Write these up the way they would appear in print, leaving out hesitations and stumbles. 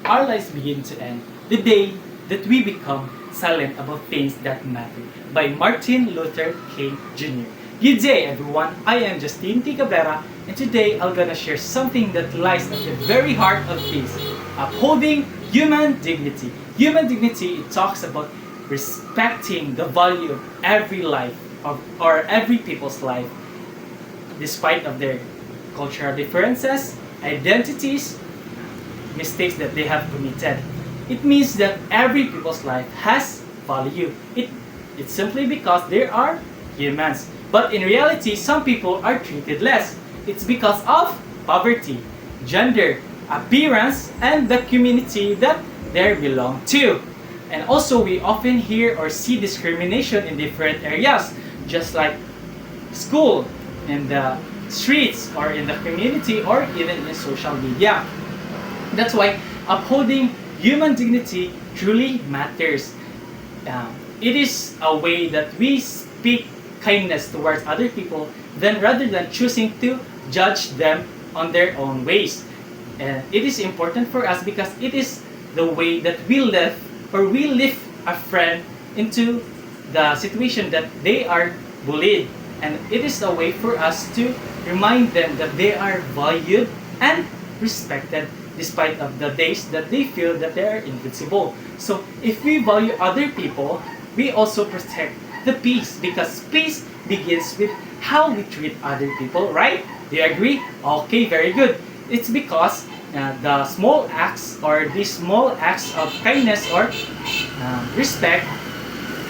our lives begin to end, the day that we become silent about things that matter, by Martin Luther King Jr. Good day, everyone. I am Justine T. Cabrera, and today I'm gonna share something that lies at the very heart of peace: upholding human dignity. Human dignity, it talks about respecting the value of every life, or every people's life, despite of their cultural differences, identities, mistakes that they have committed. It means that every people's life has value. It's simply because they are humans. But in reality, some people are treated less. It's because of poverty, gender, appearance, and the community that they belong to. And also, we often hear or see discrimination in different areas, just like school, in the streets, or in the community, or even in social media. That's why upholding human dignity truly matters. It is a way that we speak kindness towards other people, then rather than choosing to judge them on their own ways. And it is important for us because it is the way that we lift a friend into the situation that they are bullied. And it is a way for us to remind them that they are valued and respected despite of the days that they feel that they are invincible. So if we value other people, we also protect the peace, because peace begins with how we treat other people, right? Do you agree? Okay, very good. It's because the small acts, or these small acts of kindness or respect,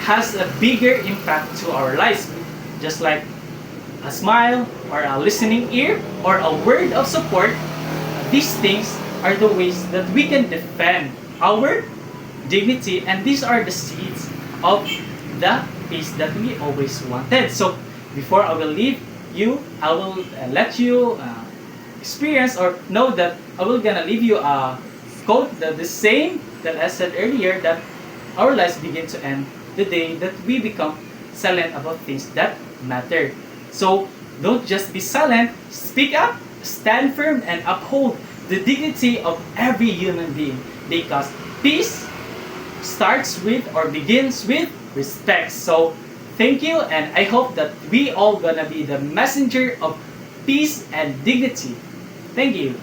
has a bigger impact to our lives. Just like a smile, or a listening ear, or a word of support, these things are the ways that we can defend our dignity, and these are the seeds of the peace that we always wanted. So before I will leave you, I will let you experience or know that I will gonna leave you a quote, that the same that I said earlier, that our lives begin to end the day that we become silent about things that matter. So don't just be silent, speak up, stand firm, and uphold the dignity of every human being, because peace starts with or begins with respect. So thank you, and I hope that we all gonna be the messenger of peace and dignity. Thank you.